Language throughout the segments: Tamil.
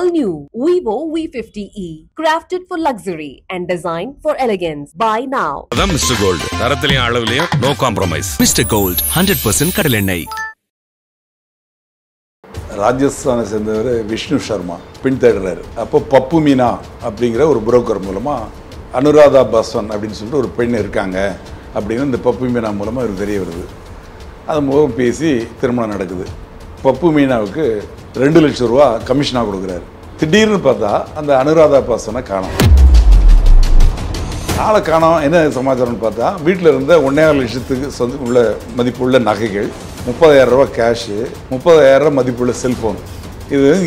All new Vivo V50e, crafted for luxury and designed for elegance. Buy now. அதான் மிஸ்டர் கோல்ட், தரத்திலையும் அளவுலையும் நோ காம்ப்ரமைஸ். மிஸ்டர் கோல்ட் 100% கடல் எண்ணெய். ராஜஸ்தானை சேர்ந்தவர் விஷ்ணு சர்மா பின்தேடுறாரு. அப்போ பப்பு மீனா அப்படிங்கிற ஒரு புரோக்கர் மூலமாக அனுராதா பாஸ்வன் அப்படின்னு சொல்லிட்டு ஒரு பெண் இருக்காங்க அப்படின்னு இந்த பப்பு மீனா மூலமாக இவருக்கு தெரிய வருது. அது மூலம் பேசி திருமணம் நடக்குது. பப்பு மீனாவுக்கு 2 லட்சம் ரூபா கமிஷனாக கொடுக்குறாரு. திடீர்னு பார்த்தா அந்த அனுராதா பாஸ்வனை காணோம். ஆளை காணோம். என்ன சமாச்சாரம்னு பார்த்தா வீட்டில் இருந்த 1.5 லட்சத்துக்கு உள்ள மதிப்புள்ள நகைகள், 30,000 ரூபா கேஷு, 30,000 ரூபா மதிப்புள்ள செல்ஃபோன்,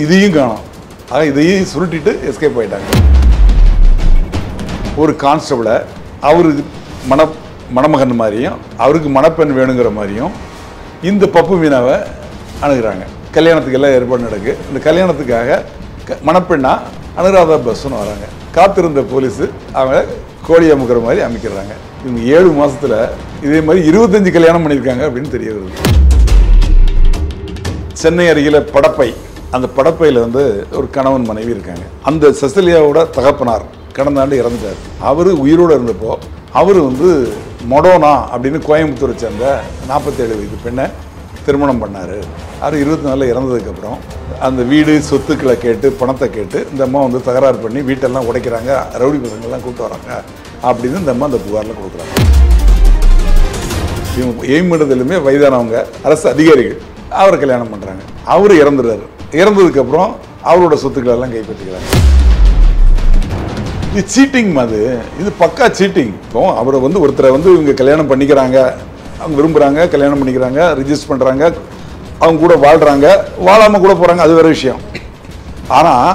இதையும் காணோம். ஆக இதையும் சுருட்டிட்டு எஸ்கேப் ஆகிட்டாங்க. ஒரு கான்ஸ்டபிளை அவருக்கு மணமகன் மாதிரியும் அவருக்கு மணப்பெண் வேணுங்கிற மாதிரியும் இந்த பப்பு மீனாவை அணுகிறாங்க. கல்யாணத்துக்கு எல்லாம் ஏற்பாடு நடக்கு. இந்த கல்யாணத்துக்காக மணப்பெண்ணா அனுராதா பாஸ்வன் வராங்க. காத்திருந்த போலீஸு அவங்க கோழி அமுக்கிற மாதிரி அமைக்கிறாங்க. இவங்க 7 மாதத்தில் இதே மாதிரி 25 கல்யாணம் பண்ணியிருக்காங்க அப்படின்னு தெரிய வருது. சென்னை அருகில் படப்பை, அந்த படப்பையில் ஒரு கணவன் மனைவி இருக்காங்க. அந்த செசிலியாவோட தகப்பனார் கடந்த ஆண்டு இறந்துட்டார். அவர் உயிரோடு இருந்தப்போ அவர் மொடோனா அப்படின்னு கோயம்புத்தூரை சேர்ந்த 47 வயது பெண்ணை திருமணம் பண்ணார். அவர் 24 இறந்ததுக்கப்புறம் அந்த வீடு சொத்துக்களை கேட்டு பணத்தை கேட்டு இந்த அம்மா தகராறு பண்ணி வீட்டெல்லாம் உடைக்கிறாங்க, ரவுடி பசங்கள்லாம் கூப்பிட்டு வராங்க அப்படின்னு இந்த அம்மா அந்த புகாரில் கொடுக்குறாங்க. இவங்க எய்மிடுதலுமே வயதானவங்க அரசு அதிகாரிகள். அவரை கல்யாணம் பண்ணுறாங்க. அவர் இறந்துடுறாரு. இறந்ததுக்கப்புறம் அவரோட சொத்துக்களை எல்லாம் கைப்பற்றிக்கிறாங்க. இது சீட்டிங் மாதிரி, இது பக்கா சீட்டிங். இப்போ அவரை ஒருத்தரை இவங்க கல்யாணம் பண்ணிக்கிறாங்க, அவங்க விரும்புகிறாங்க, கல்யாணம் பண்ணிக்கிறாங்க, ரிஜிஸ்டர் பண்ணுறாங்க, அவங்க கூட வாழ்கிறாங்க, வாழாமல் கூட போகிறாங்க, அது வேறு விஷயம். ஆனால்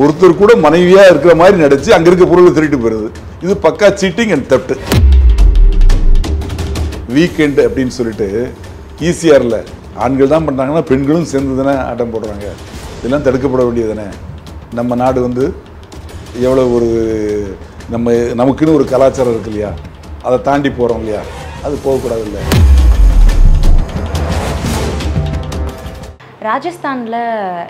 ஒருத்தர் கூட மனைவியாக இருக்கிற மாதிரி நடித்து அங்கே இருக்க பொருளை திருட்டு போயிடுது. இது பக்கா சீட்டிங் அண்ட் தெஃப்ட். வீக்கெண்டு அப்படின்னு சொல்லிட்டு ஈசிஆரில் ஆண்கள் தான் பண்ணுறாங்கன்னா பெண்களும் சேர்ந்து தானே ஆட்டம் போடுறாங்க. இதெல்லாம் தடுக்கப்பட வேண்டியது தானே. நம்ம நாடு எவ்வளோ ஒரு நமக்குன்னு ஒரு கலாச்சாரம் இருக்கு இல்லையா, அதை தாண்டி போகிறோம் இல்லையா, அது போகக்கூடாது இல்லை. ராஜஸ்தானில்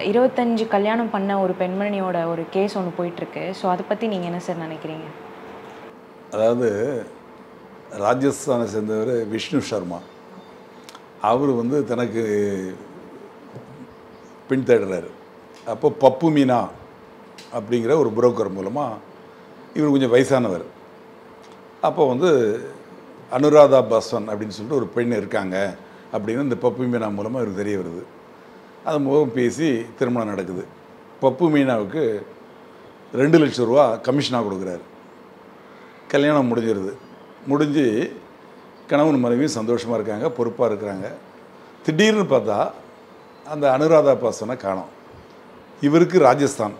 25 கல்யாணம் பண்ண ஒரு பெண்மணியோட ஒரு கேஸ் ஒன்று போயிட்டுருக்கு. ஸோ அதை பற்றி நீங்கள் என்ன சார் நினைக்கிறீங்க? அதாவது ராஜஸ்தானை சேர்ந்தவர் விஷ்ணு சர்மா, அவர் தனக்கு பின்தேடுறாரு. அப்போ பப்பு மீனா அப்படிங்கிற ஒரு புரோக்கர் மூலமாக இவர் கொஞ்சம் வயசானவர். அப்போ அனுராதா பாஸ்வன் அப்படின்னு சொல்லிட்டு ஒரு பெண் இருக்காங்க அப்படின்னு இந்த பப்பு மீனா மூலமாக இவருக்கு தெரிய வருது. அது மூலம் பேசி திருமணம் நடக்குது. பப்பு மீனாவுக்கு 2 லட்சம் ரூபா கமிஷனாக கொடுக்குறாரு. கல்யாணம் முடிஞ்சிருது. முடிஞ்சு கணவன் மனைவியும் சந்தோஷமாக இருக்காங்க, பொறுப்பாக இருக்கிறாங்க. திடீர்னு பார்த்தா அந்த அனுராதா பாஸ்வனை காணோம். இவருக்கு ராஜஸ்தான்,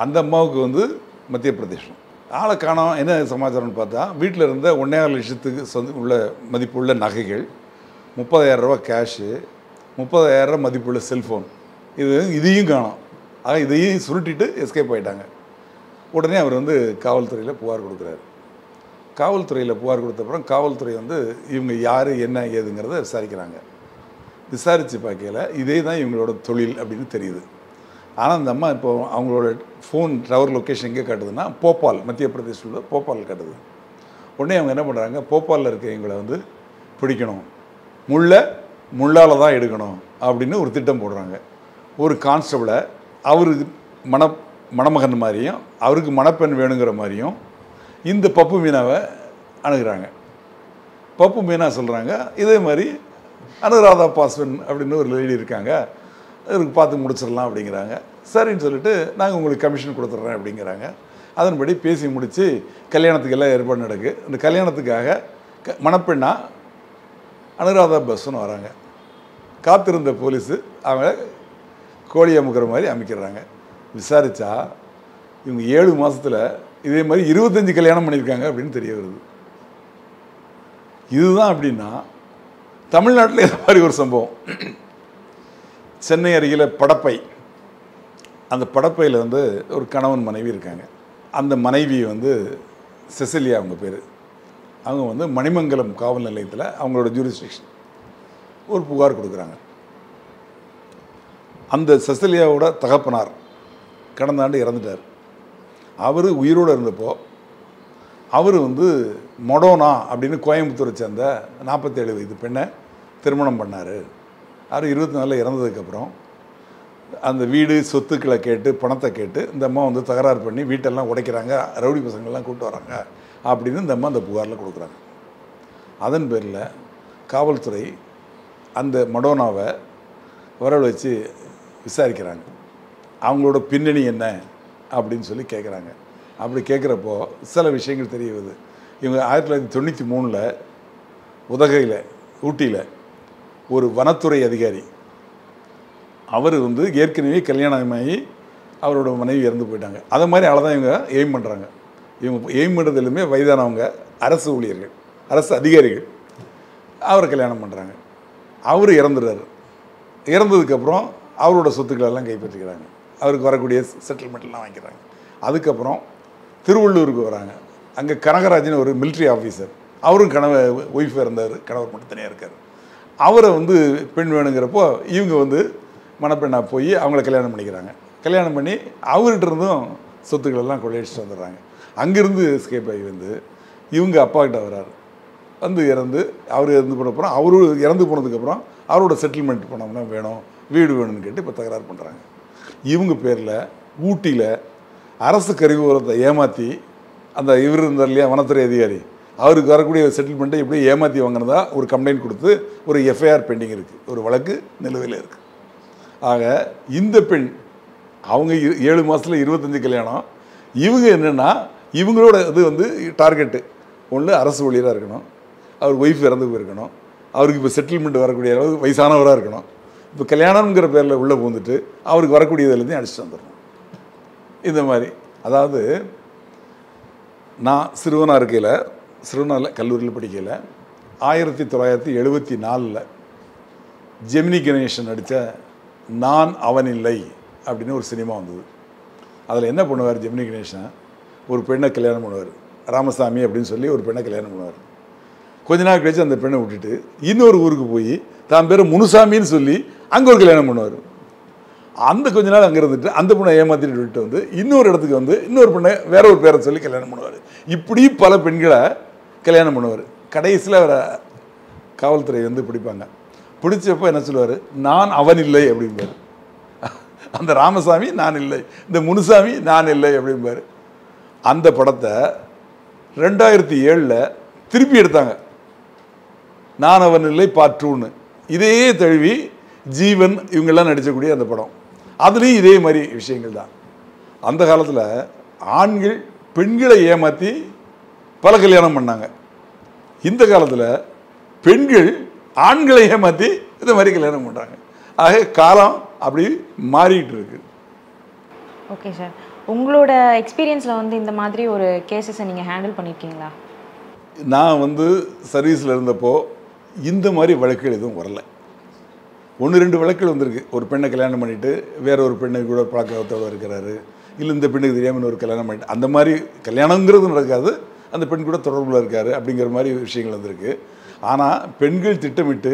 அந்த அம்மாவுக்கு மத்திய பிரதேசம். ஆளை காணோம். என்ன சமாச்சாரம்னு பார்த்தா வீட்டில் இருந்த 1.5 லட்சத்துக்கு உள்ள மதிப்புள்ள நகைகள், 30,000 ரூபா கேஷு, 30,000 ரூபா மதிப்புள்ள செல்ஃபோன், இதையும் காணோம். ஆக இதையும் சுருட்டிட்டு எஸ்கேப் ஆகிட்டாங்க. உடனே அவர் காவல்துறையில் புகார் கொடுக்குறாரு. காவல்துறையில் புகார் கொடுத்தப்புறம் காவல்துறை இவங்க யார் என்ன ஏதுங்கிறத விசாரிக்கிறாங்க. விசாரித்து பார்க்கல இதே தான் இவங்களோட தொழில் அப்படின்னு தெரியுது. ஆனால் அந்த அம்மா இப்போ அவங்களோட ஃபோன் டவர் லொக்கேஷன் எங்கே காட்டுதுன்னா போபால், மத்திய பிரதேசத்தில் போபால் காட்டுது. உடனே அவங்க என்ன பண்ணுறாங்க, போபாலில் இருக்க எங்களை பிடிக்கணும், முள்ளால் தான் எடுக்கணும் அப்படின்னு ஒரு திட்டம் போடுறாங்க. ஒரு கான்ஸ்டபிளை அவருக்கு மணமகன் மாதிரியும் அவருக்கு மணப்பெண் வேணுங்கிற மாதிரியும் இந்த பப்பு மீனாவை அணுகிறாங்க. பப்பு மீனா சொல்கிறாங்க, இதே மாதிரி அனுராதா பாஸ்வன் அப்படின்னு ஒரு லேடி இருக்காங்க, அவருக்கு பார்த்து முடிச்சிடலாம் அப்படிங்கிறாங்க. சரின்னு சொல்லிட்டு நாங்கள் உங்களுக்கு கமிஷன் கொடுத்துட்றேன் அப்படிங்கிறாங்க. அதன்படி பேசி முடித்து கல்யாணத்துக்கு எல்லாம் ஏற்பாடு நடக்கு. இந்த கல்யாணத்துக்காக மணப்பெண்ணா அனுராதா பாஸ்வன் வராங்க. காத்திருந்த போலீஸு அவங்க கோழி அமுக்கிற மாதிரி அமைக்கிறாங்க. விசாரித்தா இவங்க 7 மாதத்தில் இதே மாதிரி 25 கல்யாணம் பண்ணியிருக்காங்க அப்படின்னு தெரிய வருது. இதுதான் அப்படின்னா தமிழ்நாட்டில் இது மாதிரி ஒரு சம்பவம். சென்னை அருகில் படப்பை, அந்த படப்பையில் ஒரு கணவன் மனைவி இருக்காங்க. அந்த மனைவி செசிலியா அவங்க பேர். அவங்க மணிமங்கலம் காவல் நிலையத்தில் அவங்களோட ஜூரிஸ்டிக்ஷன் ஒரு புகார் கொடுக்குறாங்க. அந்த செசிலியாவோட தகப்பனார் கடந்த ஆண்டு இறந்துட்டார். அவர் உயிரோடு இருந்தப்போ அவர் வந்து மொடோனா அப்படின்னு கோயம்புத்தூரை சேர்ந்த 47 வயது பெண்ணை திருமணம் பண்ணார். அவர் 24 இறந்ததுக்கப்புறம் அந்த வீடு சொத்துக்களை கேட்டு பணத்தை கேட்டு இந்த அம்மா வந்து தகராறு பண்ணி வீட்டெல்லாம் உடைக்கிறாங்க, ரவுடி பசங்கள்லாம் கூப்பிட்டு வராங்க அப்படின்னு இந்த அம்மா அந்த புகாரில் கொடுக்குறாங்க. அதன் பேரில் காவல்துறை அந்த மடோனாவை வரவழைச்சு விசாரிக்கிறாங்க. அவங்களோட பின்னணி என்ன அப்படின்னு சொல்லி கேட்குறாங்க. அப்படி கேட்குறப்போ சில விஷயங்கள் தெரிய வருது. இவங்க 1993 உதகையில் ஊட்டியில் ஒரு வனத்துறை அதிகாரி, அவர் வந்து ஏற்கனவே கல்யாணமாகி அவரோட மனைவி இறந்து போயிட்டாங்க. அதை மாதிரி ஆளை தான் இவங்க எய்ம் பண்ணுறாங்க. இவங்க எய்ம் பண்ணுறது எல்லாமே வயதானவங்க, அரசு ஊழியர்கள், அரசு அதிகாரிகள். அவரை கல்யாணம் பண்ணுறாங்க. அவர் இறந்துடுறாரு. இறந்ததுக்கப்புறம் அவரோட சொத்துக்களெல்லாம் கைப்பற்றிக்கிறாங்க. அவருக்கு வரக்கூடிய செட்டில்மெண்ட்லாம் வாங்கிக்கிறாங்க. அதுக்கப்புறம் திருவள்ளூருக்கு வராங்க. அங்கே கனகராஜன் ஒரு மிலிட்ரி ஆஃபீஸர், அவரும் ஒய்ஃப் இருந்தார், கணவர் மட்டும் தனியாக இருக்கார். அவரை வந்து பெண் வேணுங்கிறப்போ இவங்க வந்து மணப்பெண்ணாக போய் அவங்கள கல்யாணம் பண்ணிக்கிறாங்க. கல்யாணம் பண்ணி அவர்கிட்ட இருந்தும் சொத்துக்களெல்லாம் கொள்ளையடிச்சிட்டு வந்துடுறாங்க. அங்கேருந்து எஸ்கேப் ஆகி வந்து இவங்க அப்பாக்கிட்ட வர்றாரு. வந்து அவர் இறந்து போனப்புறம் அவரு இறந்து போனதுக்கப்புறம் அவரோட செட்டில்மெண்ட் பண்ணோம்னா வேணும், வீடு வேணும்னு கேட்டு இப்போ தகராறு பண்ணுறாங்க. இவங்க பேரில் ஊட்டியில் அரசு கருவூலத்தை ஏமாற்றி அந்த இவர் இருந்தார் இல்லையா வனத்துறை அதிகாரி, அவருக்கு வரக்கூடிய செட்டில்மெண்ட்டை எப்படி ஏமாற்றி வாங்கினதா ஒரு கம்ப்ளைண்ட் கொடுத்து ஒரு எஃப்ஐஆர் பெண்டிங் இருக்குது, ஒரு வழக்கு நிலுவையில் இருக்குது. ஆக இந்த பெண் அவங்க 7 மாதத்தில் 25 கல்யாணம். இவங்க என்னென்னா இவங்களோட இது வந்து டார்கெட்டு ஒன்று அரசு ஊழியராக இருக்கணும், அவர் ஒய்ஃப் இறந்து போயிருக்கணும், அவருக்கு இப்போ செட்டில்மெண்ட் வரக்கூடிய அளவுக்கு வயசானவராக இருக்கணும். இப்போ கல்யாணம்ங்கிற பேரில் உள்ளே பூந்துட்டு அவருக்கு வரக்கூடியதுலேருந்து அடிச்சுட்டு வந்துடணும். இந்த மாதிரி அதாவது நான் சிறுவனாக இருக்கையில், சிறுவனாரில் கல்லூரியில் படிக்கையில் 1974 ஜெமினி கணேசன் நடித்த நான் அவன் இல்லை அப்படின்னு ஒரு சினிமா வந்தது. அதில் என்ன பண்ணுவார் ஜெமினி கணேசன், ஒரு பெண்ணை கல்யாணம் பண்ணுவார், ராமசாமி அப்படின்னு சொல்லி ஒரு பெண்ணை கல்யாணம் பண்ணுவார். கொஞ்ச நாள் கழிச்சு அந்த பெண்ணை விட்டுட்டு இன்னொரு ஊருக்கு போய் தான் பேர் முனுசாமின்னு சொல்லி அங்கே ஒரு கல்யாணம் பண்ணுவார். அந்த கொஞ்ச நாள் அங்கே இருந்துட்டு அந்த பொண்ணை ஏமாற்றிட்டு விட்டு வந்து இன்னொரு இடத்துக்கு வந்து இன்னொரு பெண்ணை வேற ஒரு பேரை சொல்லி கல்யாணம் பண்ணுவார். இப்படி பல பெண்களை கல்யாணம் பண்ணுவார். கடைசியில் அவரை காவல்துறை வந்து பிடிப்பாங்க. பிடிச்சப்போ என்ன சொல்லுவார், நான் அவன் இல்லை அப்படிம்பார். அந்த ராமசாமி நான் இல்லை, இந்த முனுசாமி நான் இல்லை அப்படிம்பார். அந்த படத்தை 2007 திருப்பி எடுத்தாங்க, நான் அவன் இல்லை பார்ட் 2ன்னு. இதே தழுவி ஜீவன் இவங்கெல்லாம் நடிக்கக்கூடிய அந்த படம், அதுலேயும் இதே மாதிரி விஷயங்கள் தான். அந்த காலத்தில் ஆண்கள் பெண்களை ஏமாற்றி பல கல்யாணம் பண்ணாங்க. இந்த காலத்தில் பெண்கள் ஆண்களை ஏமாற்றி இந்த மாதிரி கல்யாணம் பண்ணுறாங்க. ஆக காலம் அப்படி மாறிட்டு இருக்கு. ஓகே சார், உங்களோட எக்ஸ்பீரியன்ஸில் வந்து இந்த மாதிரி ஒரு கேசஸை நீங்கள் ஹேண்டில் பண்ணியிருக்கீங்களா? நான் வந்து சர்வீஸில் இருந்தப்போ இந்த மாதிரி வழக்குகள் எதுவும் வரலை. 1-2 வழக்குகள் வந்திருக்கு. ஒரு பெண்ணை கல்யாணம் பண்ணிவிட்டு வேற ஒரு பெண்ணை கூட பழக்கத்தோடு இருக்கிறாரு, இல்லை இந்த பெண்ணுக்கு தெரியாமல் ஒரு கல்யாணம் பண்ணிட்டு அந்த மாதிரி கல்யாணங்கிறது நடக்காது, அந்த பெண் கூட தொடர்பில் இருக்கார் அப்படிங்கிற மாதிரி விஷயங்கள் வந்திருக்கு. ஆனால் பெண்கள் திட்டமிட்டு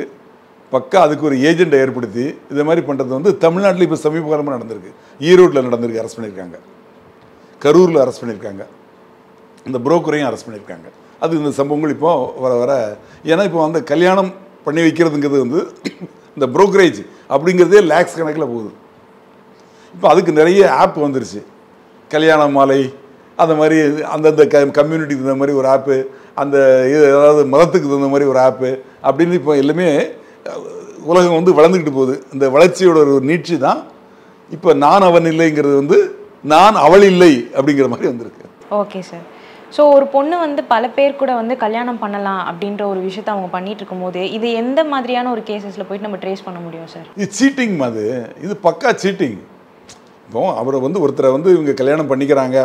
பக்கா அதுக்கு ஒரு ஏஜெண்டை ஏற்படுத்தி இதை மாதிரி பண்ணுறது வந்து தமிழ்நாட்டில் இப்போ சமீப காலமாக நடந்திருக்கு. ஈரோட்டில் நடந்திருக்கு, அரெஸ்ட் பண்ணியிருக்காங்க. கரூரில் அரெஸ்ட் பண்ணியிருக்காங்க. இந்த புரோக்கரையும் அரெஸ்ட் பண்ணியிருக்காங்க. அது இந்த சம்பவங்கள் இப்போ வர வர, ஏன்னா இப்போ அந்த கல்யாணம் பண்ணி வைக்கிறதுங்கிறது வந்து இந்த புரோக்கரேஜ் அப்படிங்கிறதே லேக்ஸ் கணக்கில் போகுது. இப்போ அதுக்கு நிறைய ஆப் வந்துருச்சு, கல்யாண மாலை அந்த மாதிரி, அந்தந்த கம்யூனிட்டிக்கு தகுந்த மாதிரி ஒரு ஆப்பு, அந்த அதாவது மதத்துக்கு தகுந்த மாதிரி ஒரு ஆப்பு அப்படின்னு இப்போ எல்லாமே உலகம் வந்து வளர்ந்துக்கிட்டு போகுது. இந்த வளர்ச்சியோட ஒரு நீட்சி தான் இப்போ நான் அவன் இல்லைங்கிறது வந்து நான் அவள் இல்லை அப்படிங்கிற மாதிரி வந்திருக்கு. Okay sir. ஸோ ஒரு பொண்ணு வந்து பல பேர் கூட வந்து கல்யாணம் பண்ணலாம் அப்படின்ற ஒரு விஷயத்தை அவங்க பண்ணிட்டு இருக்கும்போது இது எந்த மாதிரியான ஒரு கேசஸில் போயிட்டு நம்ம ட்ரேஸ் பண்ண முடியும் சார்? இது சீட்டிங் மாதிரி, இது பக்கா சீட்டிங். இப்போ அவரை வந்து ஒருத்தரை வந்து இவங்க கல்யாணம் பண்ணிக்கிறாங்க,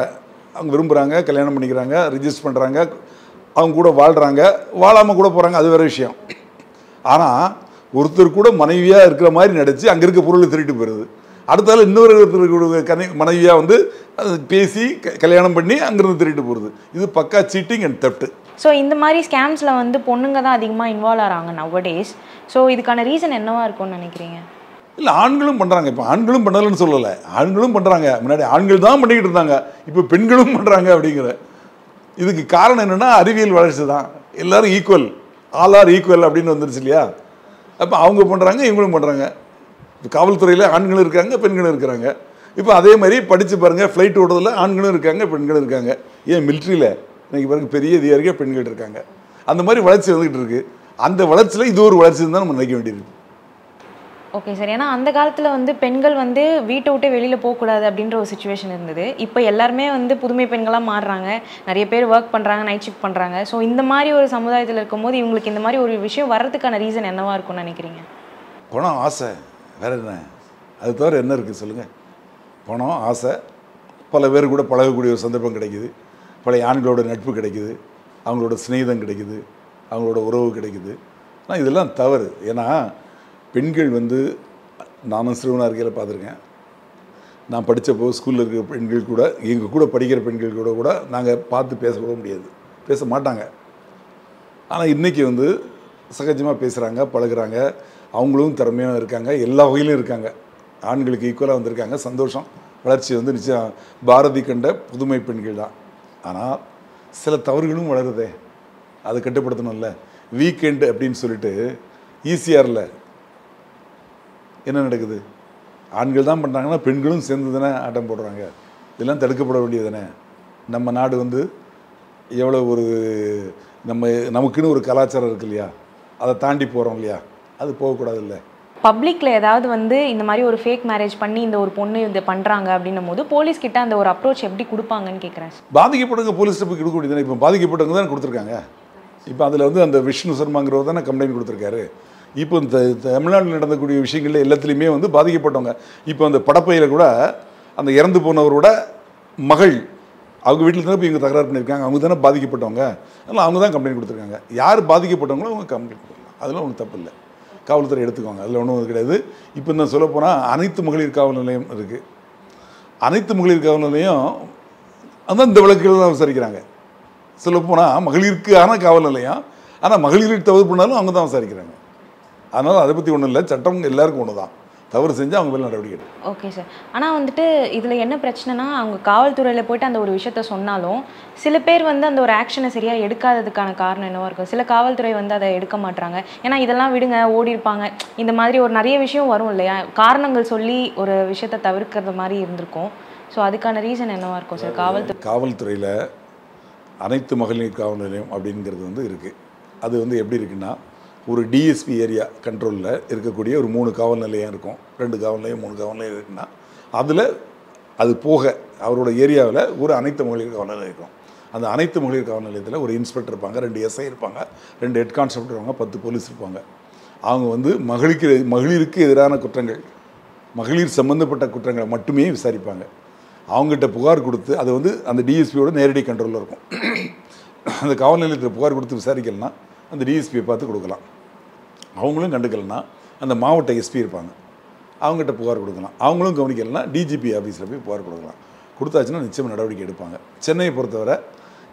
அவங்க விரும்புகிறாங்க, கல்யாணம் பண்ணிக்கிறாங்க, ரிஜிஸ்டர் பண்ணுறாங்க, அவங்க கூட வாழ்கிறாங்க, வாழாமல் கூட போகிறாங்க, அது வேறு விஷயம். ஆனால் ஒருத்தர் கூட மனைவியாக இருக்கிற மாதிரி நடித்து அங்கே இருக்க பொருளை திருட்டு போயிடுது. அடுத்தால ஒருத்தருக்கு மனைவியாக வந்து பேசி கல்யாணம் பண்ணி அங்கேருந்து திருட்டு போகிறது. இது பக்கா சீட்டிங் அண்ட் தெஃப்ட். ஸோ இந்த மாதிரி ஸ்கேம்ஸில் வந்து பொண்ணுங்க தான் அதிகமாக இன்வால்வ் ஆகிறாங்க நவடேஸ். ஸோ இதுக்கான ரீசன் என்னவா இருக்கும்னு நினைக்கிறீங்க? இல்லை ஆண்களும் பண்ணுறாங்க. இப்போ ஆண்களும் பண்ணலைன்னு சொல்லலை, ஆண்களும் பண்ணுறாங்க. முன்னாடி ஆண்கள் தான் பண்ணிக்கிட்டு இருந்தாங்க, இப்போ பெண்களும் பண்ணுறாங்க அப்படிங்கிற. இதுக்கு காரணம் என்னென்னா அறிவியல் வளர்ச்சி தான். எல்லோரும் ஈக்குவல், ஆல் ஆர் ஈக்குவல் அப்படின்னு வந்துருச்சு இல்லையா? அப்போ அவங்க பண்ணுறாங்க, இவங்களும் பண்ணுறாங்க. இப்போ காவல்துறையில் ஆண்களும் இருக்காங்க, பெண்களும் இருக்கிறாங்க. இப்போ அதே மாதிரி படித்து பாருங்கள், ஃப்ளைட் ஓடுறதுல ஆண்களும் இருக்காங்க, பெண்களும் இருக்காங்க. ஏன் மிலிட்ரியில் இன்றைக்கி பாருங்கள் பெரிய அதிகாரியாக பெண்கள் இருக்காங்க. அந்த மாதிரி வளர்ச்சி வந்துக்கிட்டு இருக்குது. அந்த வளர்ச்சியில் இது ஒரு வளர்ச்சி தான் நம்ம நினைக்க வேண்டியிருக்கு. Okay sir. ஏன்னா அந்த காலத்தில் வந்து பெண்கள் வந்து வீட்டை விட்டு வெளியில் போகக்கூடாது அப்படின்ற ஒரு சுச்சுவேஷன் இருந்தது. இப்போ எல்லாருமே வந்து புதுமை பெண்களாக மாறுறாங்க, நிறைய பேர் ஒர்க் பண்ணுறாங்க, நைட் ஷிஃப்ட் பண்ணுறாங்க. ஸோ இந்த மாதிரி ஒரு சமுதாயத்தில் இருக்கும்போது இவங்களுக்கு இந்த மாதிரி ஒரு விஷயம் வர்றதுக்கான ரீசன் என்னவாக இருக்கும்னு நினைக்கிறீங்க? பணம், ஆசை, வேறு என்ன? அது தவிர என்ன இருக்குது சொல்லுங்கள்? பணம், ஆசை, பல பேர் கூட பழகக்கூடிய ஒரு சந்தர்ப்பம் கிடைக்குது, பழைய ஆண்களோட நட்பு கிடைக்குது, அவங்களோட சிநேகிதம் கிடைக்குது, அவங்களோட உறவு கிடைக்குது. ஆனால் இதெல்லாம் தவறு. ஏன்னா பெண்கள் வந்து நானும் சிறுவனாக இருக்கையில் பார்த்துருக்கேன். நான் படித்தப்போ ஸ்கூலில் இருக்கிற பெண்கள் கூட, எங்கள் கூட படிக்கிற பெண்கள் கூட நாங்கள் பார்த்து பேசக்கூட முடியாது, பேச மாட்டாங்க. ஆனால் இன்றைக்கி வந்து சகஜமாக பேசுகிறாங்க, பழகுறாங்க, அவங்களும் திறமையாக இருக்காங்க, எல்லா வகையிலும் இருக்காங்க, ஆண்களுக்கு ஈக்குவலாக வந்திருக்காங்க. சந்தோஷம். வளர்ச்சி வந்து நிச்சயம் பாரதி கண்ட புதுமை பெண்கள் தான். ஆனால் சில தவறுகளும் வளருதே, அதை கட்டுப்படுத்தணும்ல. வீக்கெண்டு அப்படின்னு சொல்லிட்டு ஈசிஆரில் என்ன நடக்குது? ஆண்கள் தான் பண்ணுறாங்கன்னா பெண்களும் சேர்ந்து தானே ஆட்டம் போடுறாங்க. இதெல்லாம் தடுக்கப்பட வேண்டியது தானே. நம்ம நாடு வந்து எவ்வளோ ஒரு நமக்குன்னு ஒரு கலாச்சாரம் இருக்கு இல்லையா, அதை தாண்டி போகிறோம் இல்லையா, அது போகக்கூடாது இல்லை. பப்ளிக்கில் ஏதாவது வந்து இந்த மாதிரி ஒரு ஃபேக் மேரேஜ் பண்ணி இந்த ஒரு பொண்ணு இதை பண்ணுறாங்க அப்படின்னும் போது போலீஸ்கிட்ட அந்த ஒரு அப்ரோச் எப்படி கொடுப்பாங்கன்னு கேட்குறேன். பாதிக்கப்பட்டவங்க போலீஸ்கிட்ட போய் கொடுக்க வேண்டியது தானே. இப்போ பாதிக்கப்பட்டவங்க தானே கொடுத்துருக்காங்க. இப்போ அதில் வந்து அந்த விஷ்ணு சர்மாங்கிறவர் தானே கம்ப்ளைண்ட் கொடுத்துருக்காரு. இப்போ இந்த தமிழ்நாட்டில் நடந்தக்கூடிய விஷயங்களில் எல்லாத்துலேயுமே வந்து பாதிக்கப்பட்டவங்க. இப்போ அந்த படப்பையில் கூட அந்த இறந்து போனவரோட மகள் அவங்க வீட்டில் தானே போய் இவங்க தகராறு பண்ணியிருக்காங்க, அவங்க தானே பாதிக்கப்பட்டவங்க. அதனால் அவங்க தான் கம்ப்ளைண்ட் கொடுத்துருக்காங்க. யார் பாதிக்கப்பட்டவங்களோ அவங்க கம்ப்ளைண்ட் கொடுக்கலாம், அதெல்லாம் ஒன்றும் தப்பு இல்லை. காவல்துறை எடுத்துக்குவாங்க, அதில் ஒன்றும் கிடையாது. இப்போ நான் சொல்லப்போனால் அனைத்து மகளிர் காவல் நிலையம் இருக்குது. அனைத்து மகளிர் காவல் நிலையம் அதான் இந்த வழக்குகள் தான் விசாரிக்கிறாங்க. சொல்லப்போனால் மகளிருக்கான காவல் நிலையம், ஆனால் மகளிருக்கு தவறு பண்ணாலும் அவங்க தான் விசாரிக்கிறாங்க. அதனால் அதை பற்றி ஒன்றும் இல்லை, சட்டம் எல்லாருக்கும் ஒன்று தான். தவறு செஞ்சால் அவங்க மேலே நடவடிக்கை எடுக்கும். Okay sir. ஆனால் வந்துட்டு இதில் என்ன பிரச்சனைனா, அவங்க காவல்துறையில் போய்ட்டு அந்த ஒரு விஷயத்த சொன்னாலும் சில பேர் வந்து அந்த ஒரு ஆக்ஷனை சரியாக எடுக்காததுக்கான காரணம் என்னவாக இருக்கும்? சில காவல்துறை வந்து அதை எடுக்க மாட்டாங்க. ஏன்னா இதெல்லாம் விடுங்க, ஓடி இருப்பாங்க, இந்த மாதிரி ஒரு நிறைய விஷயம் வரும் இல்லையா, காரணங்கள் சொல்லி ஒரு விஷயத்தை தவிர்க்கிறது மாதிரி இருந்திருக்கும். ஸோ அதுக்கான ரீசன் என்னவாக இருக்கும் சார்? காவல்துறையில் அனைத்து மகளிர் காவல் நிலையம் அப்படிங்கிறது வந்து இருக்குது. அது வந்து எப்படி இருக்குன்னா, ஒரு டிஎஸ்பி ஏரியா கண்ட்ரோலில் இருக்கக்கூடிய ஒரு 3 காவல் நிலையம் இருக்கும், 2 காவல் நிலையம் 3 காவல் நிலையம் இருக்குன்னா, அதில் அது போக அவரோட ஏரியாவில் ஒரு அனைத்து மகளிர் காவல் நிலையம் இருக்கும். அந்த அனைத்து மகளிர் காவல் நிலையத்தில் ஒரு இன்ஸ்பெக்டர் இருப்பாங்க, 2 எஸ்ஐ இருப்பாங்க, 2 ஹெட் கான்ஸ்டபிள் இருப்பாங்க, 10 போலீஸ் இருப்பாங்க. அவங்க வந்து மகளிருக்கு எதிரான குற்றங்கள், மகளிர் சம்மந்தப்பட்ட குற்றங்களை மட்டுமே விசாரிப்பாங்க. அவங்ககிட்ட புகார் கொடுத்து, அது வந்து அந்த டிஎஸ்பியோட நேரடி கண்ட்ரோலில் இருக்கும். அந்த காவல் நிலையத்தில் புகார் கொடுத்து விசாரிக்கலன்னா அந்த டிஎஸ்பியை பார்த்து கொடுக்கலாம். அவங்களும் கண்டுக்கலைன்னா அந்த மாவட்ட எஸ்பி இருப்பாங்க, அவங்ககிட்ட புகார் கொடுக்கலாம். அவங்களும் கவனிக்கலைன்னா டிஜிபி ஆஃபீஸில் போய் புகார் கொடுக்கலாம். கொடுத்தாச்சுன்னா நிச்சயம் நடவடிக்கை எடுப்பாங்க. சென்னையை பொறுத்தவரை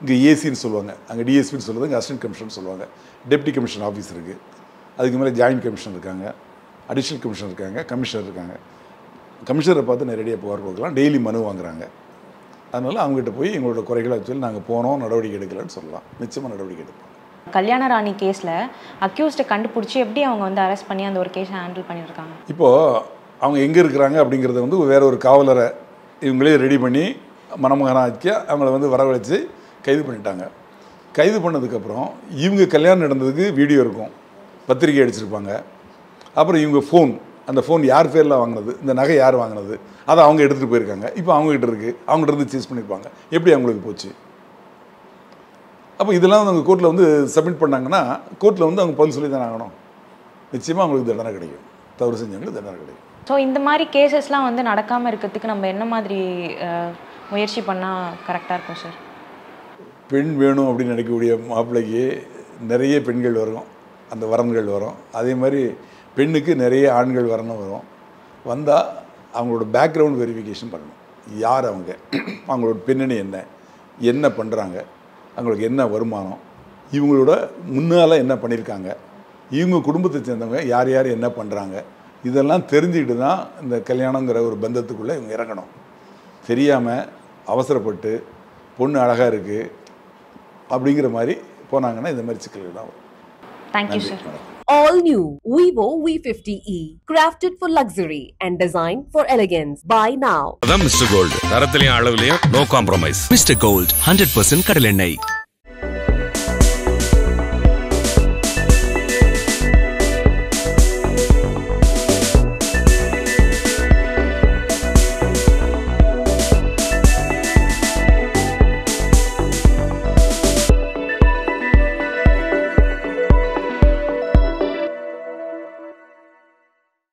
இங்கே ஏசின்னு சொல்லுவாங்க, அங்கே டிஎஸ்பின்னு சொல்லுவது, இங்கே அசிஸ்டன்ட் கமிஷன் சொல்லுவாங்க. டெப்டி கமிஷன் ஆஃபீஸ் இருக்குது, அதுக்கு மேலே ஜாயின்ட் கமிஷன் இருக்காங்க, அடிஷ்னல் கமிஷனர் இருக்காங்க, கமிஷனர் இருக்காங்க. கமிஷனரை பார்த்து நேரடியாக புகார் கொடுக்கலாம். டெய்லி மனு வாங்குறாங்க. அதனால் அவங்ககிட்ட போய் எங்களோட குறைகளை சொல்லி நாங்கள் போனோம், நடவடிக்கை எடுக்கலன்னு சொல்லலாம். நிச்சயமாக நடவடிக்கை எடுப்போம். கல்யாண ராணி கேஸில் அக்யூஸ்டை கண்டுபிடிச்சி எப்படி அவங்க வந்து அரெஸ்ட் பண்ணி அந்த ஒரு கேஸை ஹேண்டில் பண்ணியிருக்காங்க? இப்போது அவங்க எங்கே இருக்கிறாங்க அப்படிங்கிறத வந்து வேற ஒரு காவலரை இவங்களே ரெடி பண்ணி மணமகனாக்கிய அவங்கள வந்து வரவழைச்சு கைது பண்ணிட்டாங்க. கைது பண்ணதுக்கப்புறம் இவங்க கல்யாணம் நடந்ததுக்கு வீடியோ இருக்கும், பத்திரிக்கை அடிச்சிருப்பாங்க. அப்புறம் இவங்க ஃபோன், அந்த ஃபோன் யார் பேரில் வாங்கினது, இந்த நகை யார் வாங்கினது, அதை அவங்க எடுத்துகிட்டு போயிருக்காங்க. இப்போ அவங்ககிட்ட இருக்குது, அவங்ககிட்ட இருந்து சீஸ் பண்ணியிருப்பாங்க. எப்படி அவங்களுக்கு போச்சு? அப்போ இதெல்லாம் அவங்க கோர்ட்டில் வந்து சப்மிட் பண்ணாங்கன்னா கோர்ட்டில் வந்து அவங்க பதில் சொல்லி தானே ஆகணும். நிச்சயமாக அவங்களுக்கு தண்டனை கிடைக்கும், தவறு செஞ்சவங்களுக்கு தண்டனை கிடைக்கும். ஸோ இந்த மாதிரி கேசஸ்லாம் வந்து நடக்காமல் இருக்கிறதுக்கு நம்ம என்ன மாதிரி முயற்சி பண்ணால் கரெக்டாக இருக்கும் சார்? பெண் வேணும் அப்படின்னு நினைக்கக்கூடிய மாப்பிள்ளைக்கு நிறைய பெண்கள் வரும், அந்த வரன்கள் வரும். அதே மாதிரி பெண்ணுக்கு நிறைய ஆண்கள் வரணும் வரும். வந்தால் அவங்களோட பேக்ரவுண்ட் வெரிஃபிகேஷன் பண்ணணும். யார் அவங்க, அவங்களோட பின்னணி என்ன பண்ணுறாங்க, அவங்களுக்கு என்ன வருமானம், இவங்களோட முன்னால் என்ன பண்ணியிருக்காங்க, இவங்க குடும்பத்தை சேர்ந்தவங்க யார் யார் என்ன பண்ணுறாங்க, இதெல்லாம் தெரிஞ்சுக்கிட்டு தான் இந்த கல்யாணங்கிற ஒரு பந்தத்துக்குள்ளே இவங்க இறங்கணும். தெரியாமல் அவசரப்பட்டு பொண்ணு அழகாக இருக்குது அப்படிங்கிற மாதிரி போனாங்கன்னா இந்த மாதிரி சிக்கல்கள் தான் வரும். Thank you sir. All new Vivo V50e, crafted for luxury and designed for elegance. Buy now. அதான் மிஸ்டர் கோல்டு, தரத்திலையும் அளவுலையும் நோ காம்ப்ரமைஸ். மிஸ்டர் கோல்ட் 100% கடலெண்ணெய்.